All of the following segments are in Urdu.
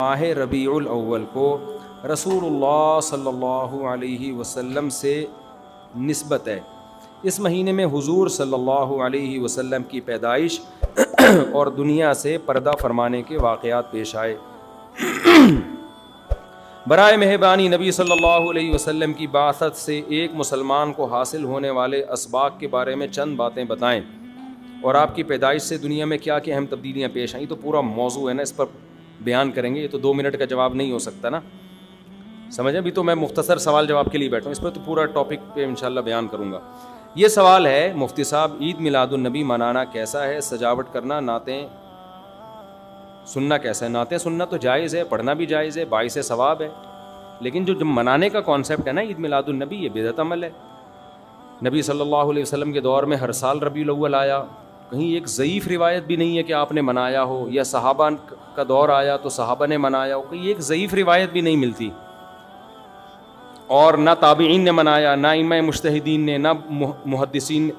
ماہ ربیع الاول کو رسول اللہ صلی اللہ علیہ وسلم سے نسبت ہے۔ اس مہینے میں حضور صلی اللہ علیہ وسلم کی پیدائش اور دنیا سے پردہ فرمانے کے واقعات پیش آئے۔ برائے مہربانی نبی صلی اللہ علیہ وسلم کی بعثت سے ایک مسلمان کو حاصل ہونے والے اسباق کے بارے میں چند باتیں بتائیں، اور آپ کی پیدائش سے دنیا میں کیا کیا اہم تبدیلیاں پیش آئیں۔ تو پورا موضوع ہے نا، اس پر بیان کریں گے، یہ تو 2 منٹ کا جواب نہیں ہو سکتا نا، سمجھیں۔ ابھی تو میں مختصر سوال جواب کے لیے بیٹھا ہوں، اس پر تو پورا ٹاپک پہ انشاءاللہ بیان کروں گا۔ یہ سوال ہے مفتی صاحب، عید میلاد النبی منانا کیسا ہے؟ سجاوٹ کرنا، نعتیں سننا کیسا ہے؟ نعتیں سننا تو جائز ہے، پڑھنا بھی جائز ہے، باعث ثواب ہے، لیکن جو منانے کا کانسیپٹ ہے نا عید میلاد النبی، یہ بدعت عمل ہے۔ نبی صلی اللہ علیہ وسلم کے دور میں ہر سال ربیع الاول آیا، کہیں ایک ضعیف روایت بھی نہیں ہے کہ آپ نے منایا ہو، یا صحابہ کا دور آیا تو صحابہ نے منایا ہو، کہیں ایک ضعیف روایت بھی نہیں ملتی، اور نہ تابعین نے منایا، نہ ائمہ مجتہدین نے، نہ محدثین،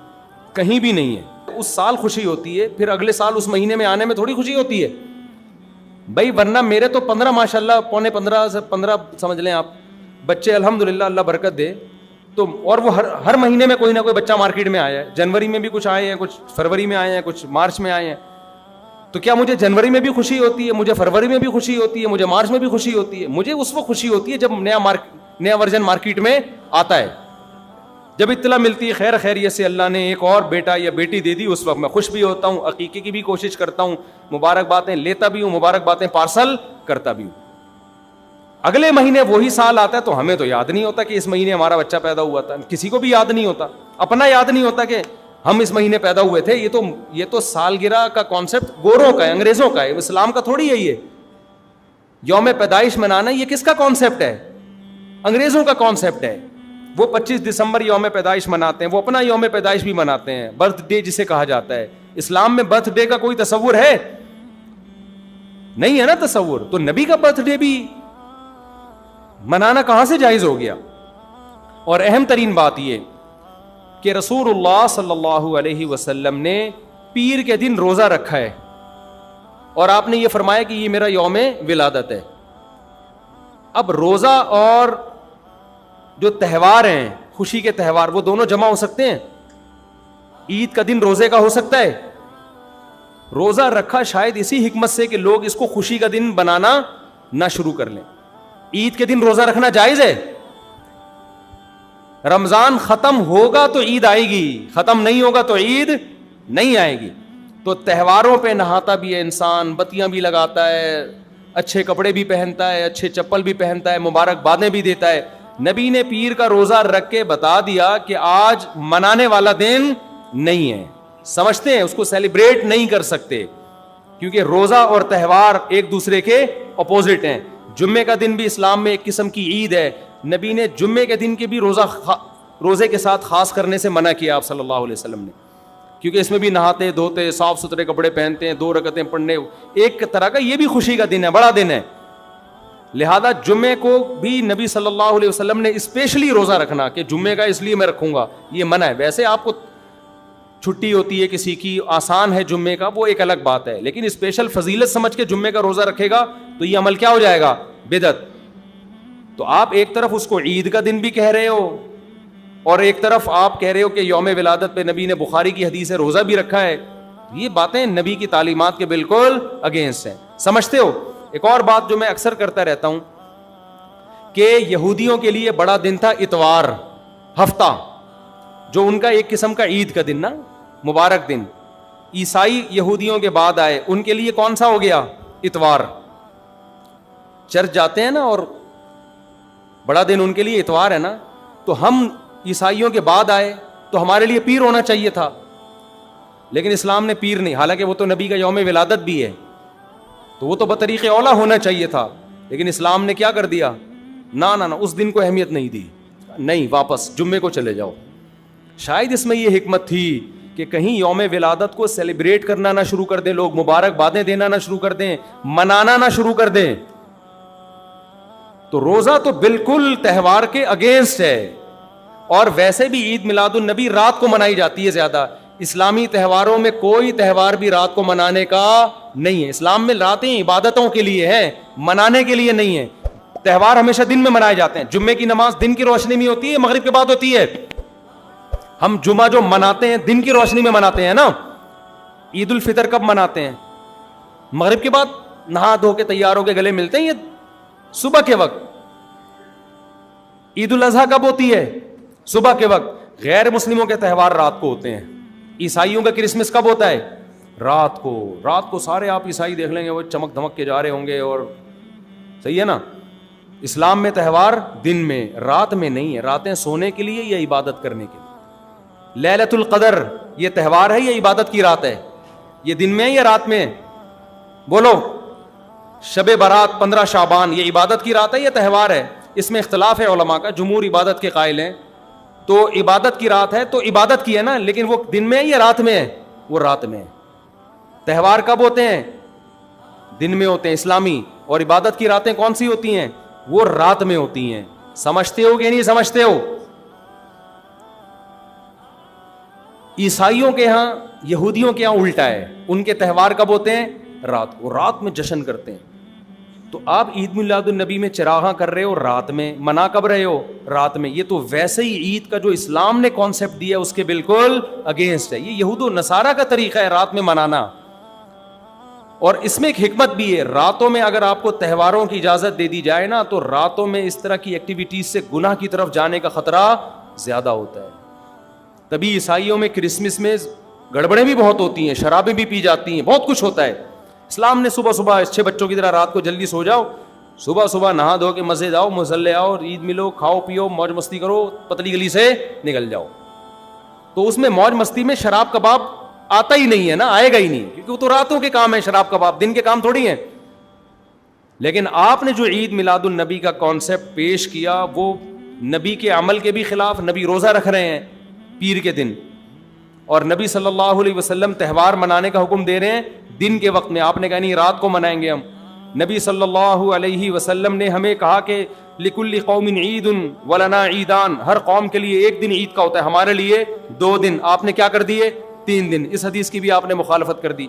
کہیں بھی نہیں ہے۔ اس سال خوشی ہوتی ہے، پھر اگلے سال اس مہینے میں آنے میں تھوڑی خوشی ہوتی ہے بھائی، ورنہ میرے تو 15 ماشاءاللہ، پونے 15 سے 15 سمجھ لیں آپ بچے، الحمدللہ اللہ برکت دے، تو اور وہ ہر مہینے میں کوئی نہ کوئی بچہ مارکیٹ میں آیا ہے۔ جنوری میں بھی کچھ آئے ہیں، کچھ فروری میں آئے ہیں، کچھ مارچ میں آئے ہیں۔ تو کیا مجھے جنوری میں بھی خوشی ہوتی ہے، مجھے فروری میں بھی خوشی ہوتی ہے، مجھے مارچ میں بھی خوشی ہوتی ہے؟ مجھے اس وقت خوشی ہوتی ہے جب نیا ورژن مارکیٹ میں آتا ہے، جب اطلاع ملتی ہے خیر خیریت سے اللہ نے ایک اور بیٹا یا بیٹی دے دی، اس وقت میں خوش بھی ہوتا ہوں، عقیقے کی بھی کوشش کرتا ہوں، مبارک باتیں لیتا بھی ہوں، مبارک باتیں پارسل کرتا بھی ہوں۔ اگلے مہینے وہی سال آتا ہے تو ہمیں تو یاد نہیں ہوتا کہ اس مہینے ہمارا بچہ پیدا ہوا تھا، کسی کو بھی یاد نہیں ہوتا، اپنا یاد نہیں ہوتا کہ ہم اس مہینے پیدا ہوئے تھے۔ یہ تو سالگرہ کا کانسیپٹ گوروں کا ہے، انگریزوں کا ہے، اسلام کا تھوڑی ہے۔ یہ یوم پیدائش منانا یہ کس کا کانسیپٹ ہے؟ انگریزوں کا کانسیپٹ ہے۔ وہ 25 دسمبر یوم پیدائش مناتے ہیں، وہ اپنا یوم پیدائش بھی مناتے ہیں، برتھ ڈے جسے کہا جاتا ہے۔ اسلام میں برتھ ڈے کا کوئی تصور ہے؟ نہیں ہے نا تصور، تو نبی کا برتھ ڈے بھی منانا کہاں سے جائز ہو گیا؟ اور اہم ترین بات یہ کہ رسول اللہ صلی اللہ علیہ وسلم نے پیر کے دن روزہ رکھا ہے، اور آپ نے یہ فرمایا کہ یہ میرا یوم ولادت ہے۔ اب روزہ اور جو تہوار ہیں، خوشی کے تہوار، وہ دونوں جمع ہو سکتے ہیں؟ عید کا دن روزے کا ہو سکتا ہے؟ روزہ رکھا شاید اسی حکمت سے کہ لوگ اس کو خوشی کا دن بنانا نہ شروع کر لیں۔ عید کے دن روزہ رکھنا جائز ہے؟ رمضان ختم ہوگا تو عید آئے گی، ختم نہیں ہوگا تو عید نہیں آئے گی۔ تو تہواروں پہ نہاتا بھی ہے انسان، بتیاں بھی لگاتا ہے، اچھے کپڑے بھی پہنتا ہے، اچھے چپل بھی پہنتا ہے، مبارک بادیں بھی دیتا ہے۔ نبی نے پیر کا روزہ رکھ کے بتا دیا کہ آج منانے والا دن نہیں ہے، سمجھتے ہیں اس کو سیلیبریٹ نہیں کر سکتے، کیونکہ روزہ اور تہوار ایک دوسرے کے اپوزٹ ہیں۔ جمعے کا دن بھی اسلام میں ایک قسم کی عید ہے، نبی نے جمعے کے دن کے بھی روزے کے ساتھ خاص کرنے سے منع کیا آپ صلی اللہ علیہ وسلم نے، کیونکہ اس میں بھی نہاتے دھوتے، صاف ستھرے کپڑے پہنتے ہیں، 2 رکعتیں پڑھنے، ایک طرح کا یہ بھی خوشی کا دن ہے، بڑا دن ہے۔ لہذا جمعے کو بھی نبی صلی اللہ علیہ وسلم نے اسپیشلی روزہ رکھنا کہ جمعے کا اس لیے میں رکھوں گا، یہ منع ہے۔ ویسے آپ کو چھٹی ہوتی ہے کسی کی، آسان ہے جمعے کا، وہ ایک الگ بات ہے، لیکن اسپیشل فضیلت سمجھ کے جمعے کا روزہ رکھے گا تو یہ عمل کیا ہو جائے گا؟ بدعت۔ تو آپ ایک طرف اس کو عید کا دن بھی کہہ رہے ہو، اور ایک طرف آپ کہہ رہے ہو کہ یوم ولادت پہ نبی نے بخاری کی حدیث ہے روزہ بھی رکھا ہے۔ یہ باتیں نبی کی تعلیمات کے بالکل اگینسٹ ہیں، سمجھتے ہو؟ ایک اور بات جو میں اکثر کرتا رہتا ہوں کہ یہودیوں کے لیے بڑا دن تھا اتوار، ہفتہ، جو ان کا ایک قسم کا عید کا دن نا، مبارک دن۔ عیسائی یہودیوں کے بعد آئے، ان کے لیے کون سا ہو گیا؟ اتوار۔ چرچ جاتے ہیں نا، اور بڑا دن ان کے لیے اتوار ہے نا، تو ہم عیسائیوں کے بعد آئے تو ہمارے لیے پیر ہونا چاہیے تھا، لیکن اسلام نے پیر نہیں، حالانکہ وہ تو نبی کا یوم ولادت بھی ہے، تو وہ تو بطریق اولا ہونا چاہیے تھا، لیکن اسلام نے کیا کر دیا؟ نہ اس دن کو اہمیت نہیں دی، نہیں، واپس جمعے کو چلے جاؤ۔ شاید اس میں یہ حکمت تھی کہ کہیں یوم ولادت کو سیلیبریٹ کرنا نہ شروع کر دیں لوگ، مبارک بادیں دینا نہ شروع کر دیں، منانا نہ شروع کر دیں۔ تو روزہ تو بالکل تہوار کے اگینسٹ ہے، اور ویسے بھی عید میلاد النبی رات کو منائی جاتی ہے زیادہ، اسلامی تہواروں میں کوئی تہوار بھی رات کو منانے کا نہیں ہے. اسلام میں راتیں عبادتوں کے لیے ہیں, منانے کے لیے نہیں ہے. تہوار ہمیشہ دن میں منائے جاتے ہیں. جمعے کی نماز دن کی روشنی میں ہوتی ہے, مغرب کے بعد ہوتی ہے. ہم جمعہ جو مناتے ہیں دن کی روشنی میں مناتے ہیں نا. عید الفطر کب مناتے ہیں؟ مغرب کے بعد نہا دھو کے تیار ہو کے گلے ملتے ہیں, یہ صبح کے وقت. عید الاضحیٰ کب ہوتی ہے؟ صبح کے وقت. غیر مسلموں کے تہوار رات کو ہوتے ہیں. عیسائیوں کا کرسمس کب ہوتا ہے؟ رات کو. رات کو سارے آپ عیسائی دیکھ لیں گے وہ چمک دھمک کے جا رہے ہوں گے, اور صحیح ہے نا. اسلام میں تہوار دن میں, رات میں نہیں ہے. راتیں سونے کے لیے یا عبادت کرنے کے لیے. لیلۃ القدر یہ تہوار ہے یا عبادت کی رات ہے؟ یہ دن میں ہے یا رات میں؟ بولو. شب برات 15 شعبان یہ عبادت کی رات ہے یا تہوار ہے؟ اس میں اختلاف ہے علماء کا. جمہور عبادت کے قائل ہیں, تو عبادت کی رات ہے تو عبادت کی ہے نا, لیکن وہ دن میں ہے یا رات میں ہے؟ وہ رات میں ہے. تہوار کب ہوتے ہیں؟ دن میں ہوتے ہیں اسلامی. اور عبادت کی راتیں کون سی ہوتی ہیں؟ وہ رات میں ہوتی ہیں. سمجھتے ہو کہ نہیں سمجھتے ہو؟ عیسائیوں کے ہاں, یہودیوں کے ہاں الٹا ہے. ان کے تہوار کب ہوتے ہیں؟ رات کو. رات میں جشن کرتے ہیں. تو آپ عید میلاد النبی میں چراغاں کر رہے ہو رات میں, منا کب رہے ہو؟ رات میں. یہ تو ویسے ہی عید کا جو اسلام نے کانسیپٹ دیا اس کے بالکل اگینسٹ ہے. یہ یہود و نصارہ کا طریقہ ہے رات میں منانا. اور اس میں ایک حکمت بھی ہے. راتوں میں اگر آپ کو تہواروں کی اجازت دے دی جائے نا, تو راتوں میں اس طرح کی ایکٹیویٹیز سے گناہ کی طرف جانے کا خطرہ زیادہ ہوتا ہے. تبھی عیسائیوں میں کرسمس میں گڑبڑیں بھی بہت ہوتی ہیں, شرابیں بھی پی جاتی ہیں, بہت کچھ ہوتا ہے. اسلام نے صبح صبح اچھے بچوں کی طرح رات کو جلدی سو جاؤ, صبح صبح نہا دھو کے مسجد آؤ, مصلے آؤ, عید ملو, کھاؤ پیو, موج مستی کرو, پتلی گلی سے نکل جاؤ. تو اس میں موج مستی میں شراب کباب آتا ہی نہیں ہے نا, آئے گا ہی نہیں, کیونکہ وہ تو راتوں کے کام ہے. شراب کباب دن کے کام تھوڑی ہیں. لیکن آپ نے جو عید میلاد النبی کا کانسیپٹ پیش کیا وہ نبی کے عمل کے بھی خلاف. نبی روزہ رکھ رہے ہیں پیر کے دن, اور نبی صلی اللہ علیہ وسلم تہوار منانے کا حکم دے رہے ہیں دن کے وقت میں. آپ نے کہا نہیں رات کو منائیں گے ہم. نبی صلی اللہ علیہ وسلم نے ہمیں کہا کہ لکل قوم عید ولنا عیدان, ہر قوم کے لیے ایک دن عید کا ہوتا ہے, ہمارے لیے 2 دن. آپ نے کیا کر دیے؟ 3 دن. اس حدیث کی بھی آپ نے مخالفت کر دی.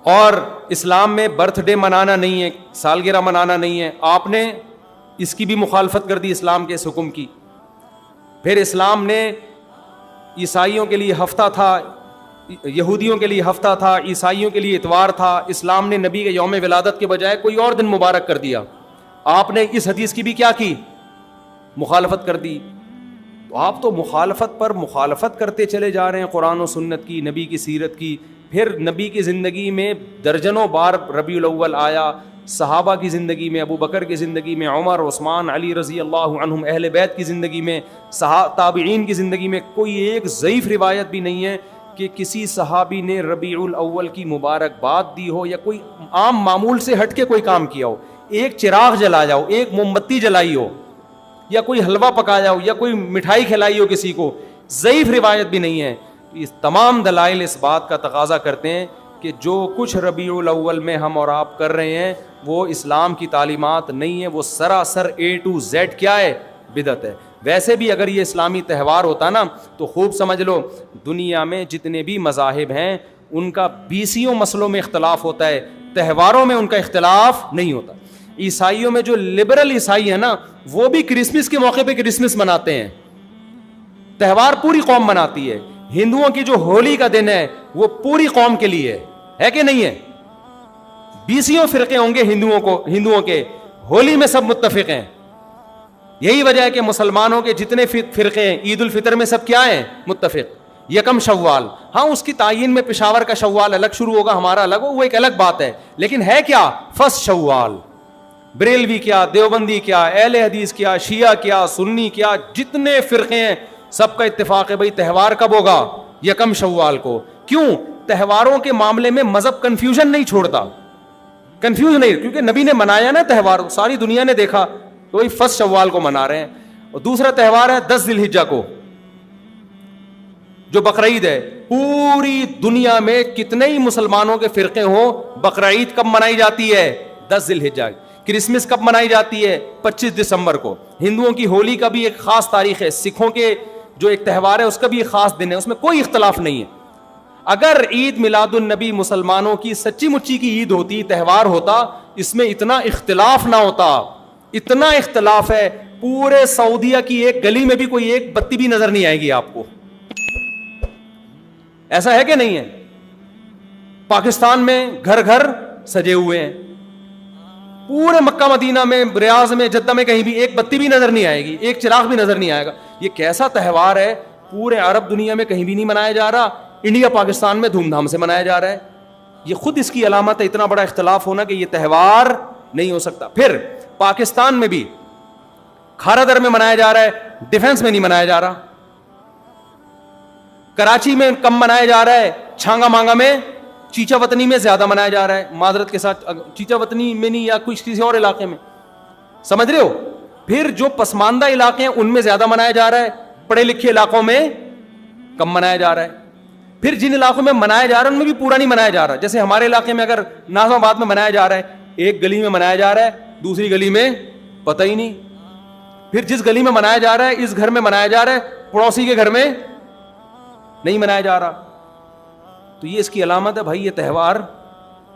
اور اسلام میں برتھ ڈے منانا نہیں ہے, سالگرہ منانا نہیں ہے, آپ نے اس کی بھی مخالفت کر دی اسلام کے اس حکم کی. پھر اسلام نے عیسائیوں کے لیے ہفتہ تھا, یہودیوں کے لیے ہفتہ تھا, عیسائیوں کے لیے اتوار تھا. اسلام نے نبی کے یوم ولادت کے بجائے کوئی اور دن مبارک کر دیا. آپ نے اس حدیث کی بھی کیا کی؟ مخالفت کر دی. تو آپ تو مخالفت پر مخالفت کرتے چلے جا رہے ہیں, قرآن و سنت کی, نبی کی سیرت کی. پھر نبی کی زندگی میں درجنوں بار ربیع الاول آیا, صحابہ کی زندگی میں, ابو بکر کی زندگی میں, عمر, عثمان, علی رضی اللہ عنہم, اہل بیت کی زندگی میں, تابعین کی زندگی میں کوئی ایک ضعیف روایت بھی نہیں ہے کہ کسی صحابی نے ربیع الاول کی مبارکباد دی ہو یا کوئی عام معمول سے ہٹ کے کوئی کام کیا ہو. ایک چراغ جلایا ہو, ایک موم بتی جلائی ہو, یا کوئی حلوہ پکایا ہو, یا کوئی مٹھائی کھلائی ہو کسی کو, ضعیف روایت بھی نہیں ہے. اس تمام دلائل اس بات کا تقاضا کرتے ہیں کہ جو کچھ ربیع الاول میں ہم اور آپ کر رہے ہیں وہ اسلام کی تعلیمات نہیں ہے, وہ سراسر A to Z کیا ہے؟ بدعت ہے. ویسے بھی اگر یہ اسلامی تہوار ہوتا نا تو خوب سمجھ لو دنیا میں جتنے بھی مذاہب ہیں ان کا 20 مسئلوں میں اختلاف ہوتا ہے, تہواروں میں ان کا اختلاف نہیں ہوتا. عیسائیوں میں جو لبرل عیسائی ہیں نا وہ بھی کرسمس کے موقع پہ کرسمس مناتے ہیں, تہوار پوری قوم مناتی ہے. ہندوؤں کی جو ہولی کا دن ہے وہ پوری قوم کے لیے ہے کہ نہیں ہے؟ 20 فرقے ہوں گے ہندوؤں کے, ہولی میں سب متفق ہیں. یہی وجہ ہے کہ مسلمانوں کے جتنے فرقے ہیں عید الفطر میں سب کیا ہیں؟ متفق. یکم شوال, ہاں اس کی تعین میں پشاور کا شوال الگ شروع ہوگا, ہمارا الگ ہو, وہ ایک الگ بات ہے. لیکن ہے کیا؟ فرسٹ شوال. بریلوی کیا, دیوبندی کیا, اہل حدیث کیا, شیعہ کیا, سنی کیا, جتنے فرقے ہیں سب کا اتفاق ہے بھائی تہوار کب ہوگا؟ یکم شوال کو. کیوں؟ تہواروں کے معاملے میں مذہب کنفیوژن نہیں چھوڑتا, کنفیوز نہیں, کیونکہ نبی نے منایا نا تہوار, ساری دنیا نے دیکھا, تو وہی فرسٹ شوال کو منا رہے ہیں. اور دوسرا تہوار ہے 10 ذی الحجہ کو جو بقرعید ہے. پوری دنیا میں کتنے ہی مسلمانوں کے فرقے ہوں, بقرعید کب منائی جاتی ہے؟ 10 ذی الحجہ. کرسمس کب منائی جاتی ہے؟ 25 دسمبر کو. ہندوؤں کی ہولی کا بھی ایک خاص تاریخ ہے, سکھوں کے جو ایک تہوار ہے اس کا بھی ایک خاص دن ہے, اس میں کوئی اختلاف نہیں ہے. اگر عید میلاد النبی مسلمانوں کی سچی مچی کی عید ہوتی, تہوار ہوتا, اس میں اتنا اختلاف نہ ہوتا. اتنا اختلاف ہے, پورے سعودیہ کی ایک گلی میں بھی کوئی ایک بتی بھی نظر نہیں آئے گی آپ کو. ایسا ہے کہ نہیں ہے؟ پاکستان میں گھر گھر سجے ہوئے ہیں, پورے مکہ مدینہ میں, ریاض میں, جدہ میں کہیں بھی ایک بتی بھی نظر نہیں آئے گی, ایک چراغ بھی نظر نہیں آئے گا. یہ کیسا تہوار ہے؟ پورے عرب دنیا میں کہیں بھی نہیں منایا جا رہا, انڈیا پاکستان میں دھوم دھام سے منایا جا رہا ہے. یہ خود اس کی علامت ہے, اتنا بڑا اختلاف ہونا کہ یہ تہوار نہیں ہو سکتا. پھر پاکستان میں بھی کھارا در میں منایا جا رہا ہے, ڈیفنس میں نہیں منایا جا رہا. کراچی میں کم منایا جا رہا ہے, چھانگا مانگا میں, چیچا وطنی میں زیادہ منایا جا رہا ہے. معذرت کے ساتھ, چیچا وطنی میں نہیں, یا کسی اور علاقے میں, سمجھ رہے ہو. پھر جو پسماندہ علاقے ہیں ان میں زیادہ منایا جا رہا ہے, پڑھے لکھے علاقوں میں کم منایا جا رہا ہے. پھر جن علاقوں میں منایا جا رہا ہے ان میں بھی پورا نہیں منایا جا رہا. جیسے ہمارے علاقے میں اگر ناظم آباد میں منایا جا رہا ہے, ایک گلی میں منایا جا رہا ہے, دوسری گلی میں پتہ ہی نہیں. پھر جس گلی میں منایا جا رہا ہے, اس گھر میں منایا جا رہا ہے, پڑوسی کے گھر میں نہیں منایا جا رہا. تو یہ اس کی علامت ہے بھائی. یہ تہوار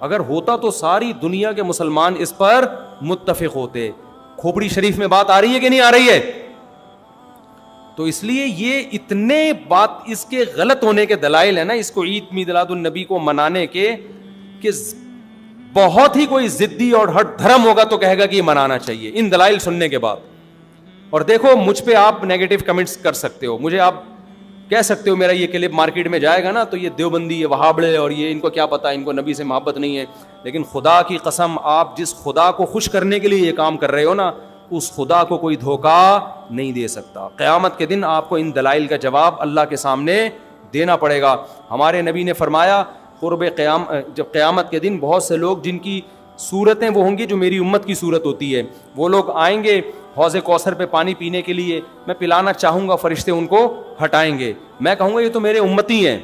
اگر ہوتا تو ساری دنیا کے مسلمان اس پر متفق ہوتے. کھوپڑی شریف میں بات آ رہی ہے کہ نہیں آ رہی ہے؟ تو اس لیے یہ اتنے بات اس کے غلط ہونے کے دلائل ہیں نا, اس کو عید میلاد النبی کو منانے کے, کہ بہت ہی کوئی ضدی اور ہٹ دھرم ہوگا تو کہے گا کہ یہ منانا چاہیے ان دلائل سننے کے بعد. اور دیکھو مجھ پہ آپ نیگیٹو کمنٹس کر سکتے ہو, مجھے آپ کہہ سکتے ہو میرا یہ کلپ مارکیٹ میں جائے گا نا تو یہ دیوبندی, یہ وہابڑے, اور یہ ان کو کیا پتا, ان کو نبی سے محبت نہیں ہے. لیکن خدا کی قسم, آپ جس خدا کو خوش کرنے کے لیے یہ کام کر رہے ہو نا, اس خدا کو کوئی دھوکہ نہیں دے سکتا. قیامت کے دن آپ کو ان دلائل کا جواب اللہ کے سامنے دینا پڑے گا. ہمارے نبی نے فرمایا جب قیامت کے دن بہت سے لوگ جن کی صورتیں وہ ہوں گی جو میری امت کی صورت ہوتی ہے, وہ لوگ آئیں گے حوض کوثر پہ پانی پینے کے لیے, میں پلانا چاہوں گا, فرشتے ان کو ہٹائیں گے. میں کہوں گا یہ تو میرے امتی ہیں.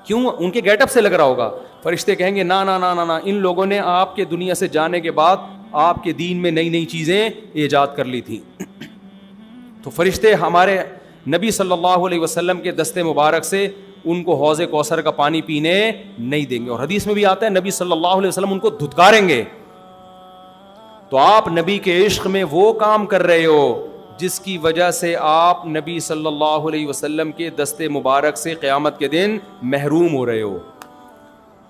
کیوں؟ ان کے گیٹ اپ سے لگ رہا ہوگا. فرشتے کہیں گے نا نا نا نا نا, ان لوگوں نے آپ کے دنیا سے جانے کے بعد آپ کے دین میں نئی نئی چیزیں ایجاد کر لی تھیں. تو فرشتے ہمارے نبی صلی اللہ علیہ وسلم کے دستے مبارک سے ان کو حوض کوثر کا پانی پینے نہیں دیں گے. اور حدیث میں بھی آتا ہے نبی صلی اللہ علیہ وسلم ان کو دھتکاریں گے. تو آپ نبی کے عشق میں وہ کام کر رہے ہو جس کی وجہ سے آپ نبی صلی اللہ علیہ وسلم کے دستے مبارک سے قیامت کے دن محروم ہو رہے ہو.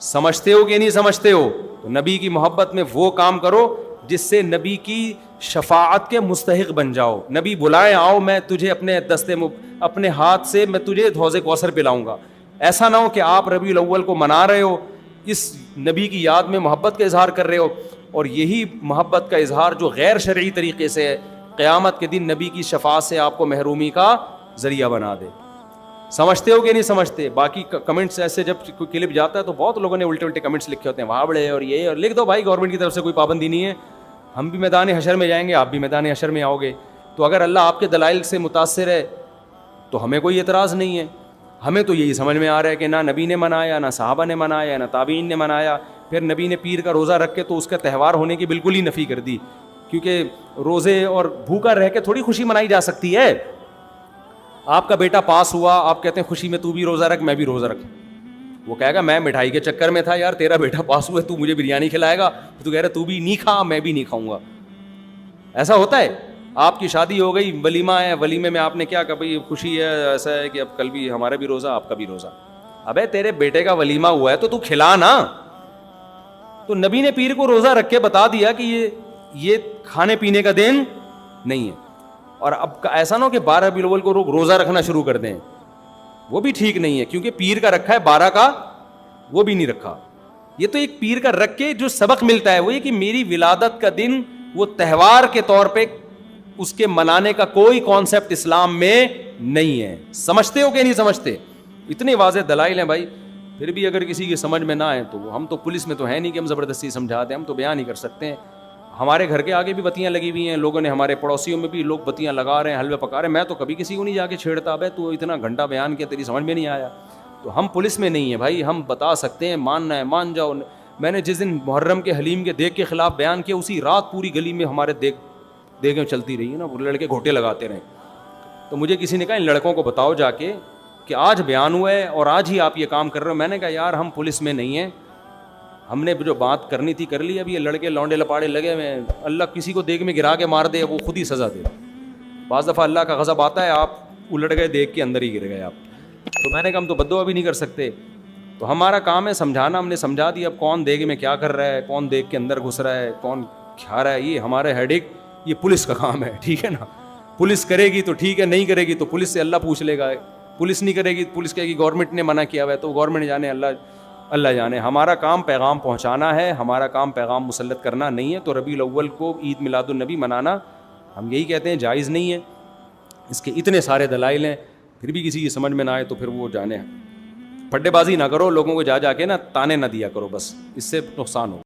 سمجھتے ہو کہ نہیں سمجھتے ہو؟ تو نبی کی محبت میں وہ کام کرو جس سے نبی کی شفاعت کے مستحق بن جاؤ. نبی بلائیں, آؤ میں تجھے اپنے ہاتھ سے میں تجھے حوض کوثر پلاؤں گا. ایسا نہ ہو کہ آپ ربیع الاول کو منا رہے ہو, اس نبی کی یاد میں محبت کا اظہار کر رہے ہو, اور یہی محبت کا اظہار جو غیر شرعی طریقے سے ہے قیامت کے دن نبی کی شفاعت سے آپ کو محرومی کا ذریعہ بنا دے. سمجھتے ہو کہ نہیں سمجھتے؟ باقی کمنٹس ایسے جب کوئی کلپ جاتا ہے تو بہت لوگوں نے الٹے الٹے کمنٹس لکھے ہوتے ہیں, وہاں بڑے اور یہ, اور لکھ دو بھائی گورنمنٹ کی طرف سے کوئی پابندی نہیں ہے, ہم بھی میدان حشر میں جائیں گے, آپ بھی میدان حشر میں آؤ گے. تو اگر اللہ آپ کے دلائل سے متاثر ہے تو ہمیں کوئی اعتراض نہیں ہے. ہمیں تو یہی سمجھ میں آ رہا ہے کہ نہ نبی نے منایا, نہ صحابہ نے منایا, نہ تابعین نے منایا. پھر نبی نے پیر کا روزہ رکھ کے تو اس کا تہوار ہونے کی بالکل ہی نفی کر دی, کیونکہ روزے اور بھوکا رہ کے تھوڑی خوشی منائی جا سکتی ہے. آپ کا بیٹا پاس ہوا, آپ کہتے ہیں خوشی میں تو بھی روزہ رکھ, میں بھی روزہ رکھ. وہ کہے گا میں مٹھائی کے چکر میں تھا یار, تیرا بیٹا پاس ہوا ہے, تو مجھے بریانی کھلائے گا, تو کہہ رہا تو بھی نہیں کھا, میں بھی نہیں کھاؤں گا. ایسا ہوتا ہے. آپ کی شادی ہو گئی, ولیمہ ہے, ولیمے میں آپ نے کیا کہا بھائی خوشی ہے, ایسا ہے کہ اب کل بھی ہمارا بھی روزہ, آپ کا بھی روزہ. ابے تیرے بیٹے کا ولیمہ ہوا ہے تو کھلا نا. تو نبی نے پیر کو روزہ رکھ کے بتا دیا کہ یہ کھانے پینے کا دن نہیں ہے. اور اب ایسا نہ ہو کہ 12 ربیع الاول کو روزہ رکھنا شروع کر دیں, وہ بھی ٹھیک نہیں ہے, کیونکہ پیر کا رکھا ہے 12 کا وہ بھی نہیں رکھا. یہ تو ایک پیر کا رکھ کے جو سبق ملتا ہے وہ یہ کہ میری ولادت کا دن وہ تہوار کے طور پہ اس کے منانے کا کوئی کانسیپٹ اسلام میں نہیں ہے. سمجھتے ہو کہ نہیں سمجھتے؟ اتنے واضح دلائل ہیں بھائی. پھر بھی اگر کسی کی سمجھ میں نہ آئے تو ہم تو پولیس میں تو ہے نہیں کہ ہم زبردستی سمجھا دیں, ہم تو بیان ہی کر سکتے ہیں. ہمارے گھر کے آگے بھی بتیاں لگی ہوئی ہیں, لوگوں نے ہمارے پڑوسیوں میں بھی لوگ بتیاں لگا رہے ہیں, حلوے پکا رہے ہیں. میں تو کبھی کسی کو نہیں جا کے چھیڑتا, بھائی تو اتنا گھنٹہ بیان کیا, تیری سمجھ میں نہیں آیا. تو ہم پولیس میں نہیں ہیں بھائی, ہم بتا سکتے ہیں, ماننا ہے مان جاؤ. میں نے جس دن محرم کے حلیم کے دیگ کے خلاف بیان کیا, اسی رات پوری گلی میں ہمارے دیگیں چلتی رہی ہیں نا, وہ لڑکے گھوٹے لگاتے رہے. تو مجھے کسی نے کہا ان لڑکوں کو بتاؤ جا کے کہ آج بیان ہوا ہے اور آج ہی آپ یہ کام کر رہے ہو. میں نے کہا یار ہم پولیس میں نہیں ہیں, ہم نے جو بات کرنی تھی کر لی, اب یہ لڑکے لونڈے لپاڑے لگے ہوئے, اللہ کسی کو دیکھ میں گرا کے مار دے وہ خود ہی سزا دے. بعض دفعہ اللہ کا غضب آتا ہے, آپ الٹ گئے دیکھ کے اندر ہی گر گئے آپ. تو میں نے کہا ہم تو بددعا بھی نہیں کر سکتے, تو ہمارا کام ہے سمجھانا. ہم نے سمجھا دیا, اب کون دیکھ میں کیا کر رہا ہے, کون دیکھ کے اندر گھس رہا ہے, کون کھا رہا ہے, یہ ہمارے ہیڈ ایک, یہ پولیس کا کام ہے, ٹھیک ہے نا. پولیس کرے گی تو ٹھیک ہے, نہیں کرے گی تو پولیس سے اللہ پوچھ لے گا. پولیس نہیں کرے گی, پولیس کہے گی گورنمنٹ نے منع کیا ہوا ہے, تو گورنمنٹ جانے, اللہ جانے. ہمارا کام پیغام پہنچانا ہے, ہمارا کام پیغام مسلط کرنا نہیں ہے. تو ربیع الاول کو عید میلاد النبی منانا ہم یہی کہتے ہیں جائز نہیں ہے. اس کے اتنے سارے دلائل ہیں, پھر بھی کسی کی سمجھ میں نہ آئے تو پھر وہ جانے. پھڈے بازی نہ کرو, لوگوں کو جا کے نا تانے نہ دیا کرو, بس اس سے نقصان ہو.